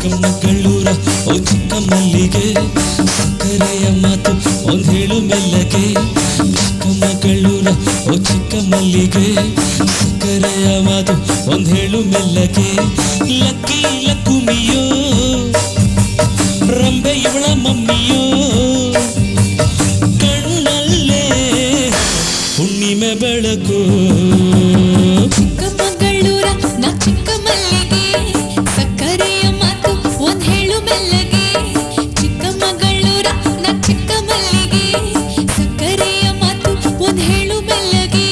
ಚಿಕ್ಕಮಗಳೂರ ಓ ಚಿಕ್ಕ ಮಲ್ಲಿಗೆ ಸಕ್ಕರೆಯ ಮಾತು ಒಂದ್ ಹೇಳು ಮೆಲ್ಲಗೆ ಚಿಕ್ಕಮಗಳೂರ ಓ ಚಿಕ್ಕ ಮಲ್ಲಿಗೆ ಸಕ್ಕರೆಯ ಮಾತು ಒಂದ್ ಹೇಳು ಮೆಲ್ಲಗೆ ಲಕ್ಕಿ ಲಕ್ಕುಮಿಯೋ ರಂಬೆ ಇವಳ ಮಮ್ಮಿಯೋ ಕಣ್ಣಲ್ಲೇ ಹುಣ್ಣಿಮೆ ಬೆಳಕು ಚಿಕ್ಕಮಗಳೂರ ನಾ ಚಿಕ್ಕ ಮಲ್ಲಿಗೆ ಸಕ್ಕರೆಯ ಮಾತು ಒಂದ್ ಹೇಳು ಮೆಲ್ಲಗೆ ಚಿಕ್ಕಮಗಳೂರ ನಾ ಚಿಕ್ಕ ಮಲ್ಲಿಗೆ ಸಕ್ಕರೆಯ ಮಾತು ಒಂದ್ ಹೇಳು ಮೆಲ್ಲಗೆ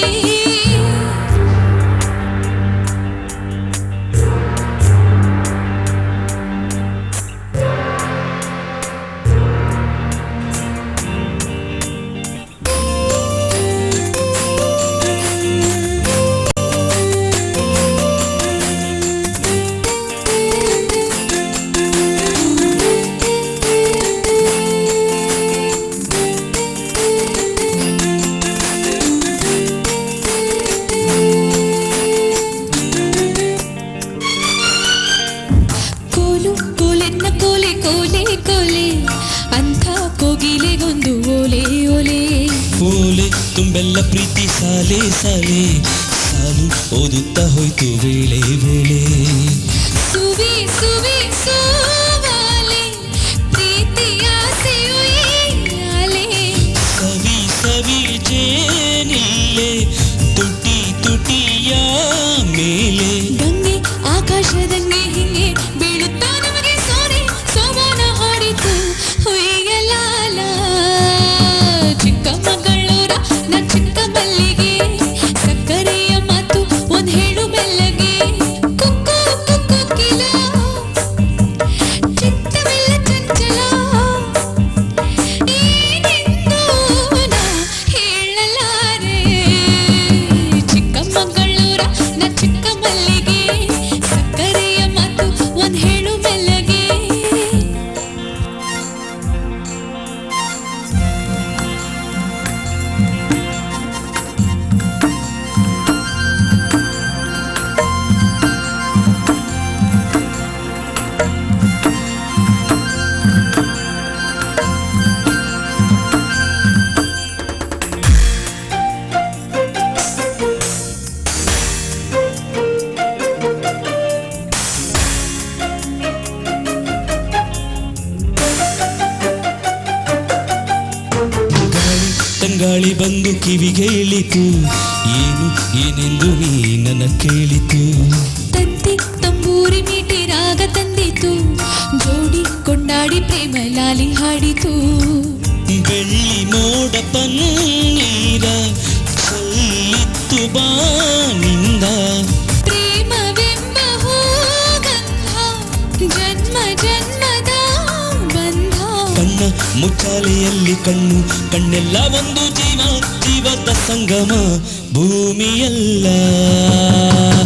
ತುಂಬೆಲ್ಲ ಪ್ರೀತಿ ಸಾಲೆ ಸಾಲೆ ಸಾಲು ಓದುತ್ತಾ ಹೋಯ್ತು ವೇಳೆ ವೇಳೆ ಸುವಿ ಸುವಿ ಸುವಾಲೆ ಪ್ರೀತಿಯ ಸೆಯುಯಾಲೆ ಸವಿ ಸವಿ ಜೇನಿಲ್ಲೆ ತುಟಿ ತುಟಿಯ ಮೇಲೆ ಗಂಗೆ ಆಕಾಶದಂಗೆ ಹಿಂಗೆ ಬೀಳುತ್ತಾ ನಮಗೆ ಸೋನೆ ಸೋಮಾನ ಹಾಡಿತು ಹೊಯ್ಯಲಾಲ ಚಿಕ್ಕಮಗಳೂರ ನಾ ಚಿಕ್ಕ ಮಲ್ಲಿಗೆ ಸಕ್ಕರೆಯ ಮಾತು ಒಂದ್ ಹೇಳು ಮೆಲ್ಲಗೆ ಕುಕ್ಕು ಕುಕ್ಕು ಕಿಲ ಚಿತ್ತವೆಲ್ಲ ಚಂಚಲ ಏನೆಂದು ನಾ ಹೇಳಲಾರೆ ಚಿಕ್ಕಮಗಳೂರ ನಾ ಚಿಕ್ಕ ಮಲ್ಲಿಗೆ ಸಕ್ಕರೆಯ ಮಾತು ಒಂದ್ ಹೇಳು ಮೆಲ್ಲಗೆ ತಂಗಾಳಿ ಬಂದು ಕಿವಿಗೆ ಇಳಿತು ಏನು ಏನೆಂದು ನೀ ನನ್ನ ಕೇಳಿತು ತಂತಿ ತಂಬೂರಿ ಮೀಟಿ ರಾಗ ತಂದಿತು ಜೋಡಿ ಕೊಂಡಾಡಿ ಪ್ರೇಮ ಲಾಲಿ ಹಾಡಿತು ಬೆಳ್ಳಿ ಮೋಡ ಪನ್ನೀರ ಚೆಲ್ಲಿತ್ತು ಬಾನಿಂದ ಪ್ರೇಮವೆಂಬ ಹೂಗಂಧ ಜನ್ಮ ಜನ್ಮದ ಬಂಧ ಕಣ್ಣ ಮುಚ್ಚಾಲೆಯಲ್ಲಿ ಕಣ್ಣು ಕಣ್ಣೆಲ್ಲ ಒಂದು ಜೀವ ಜೀವದ ಸಂಗಮ ಭೂಮಿಯಲ್ಲ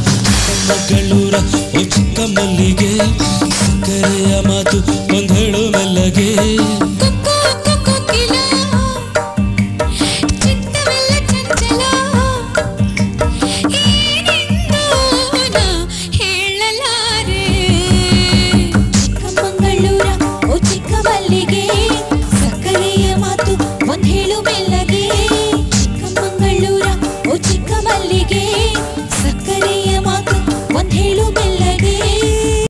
ಚಿಕ್ಕಮಗಳೂರ ಓ ಚಿಕ್ಕ ಮಲ್ಲಿಗೆ ಸಕ್ಕರೆಯ ಮಾತು ಒಂದ್ ಹೇಳು ಮೆಲ್ಲಗೆ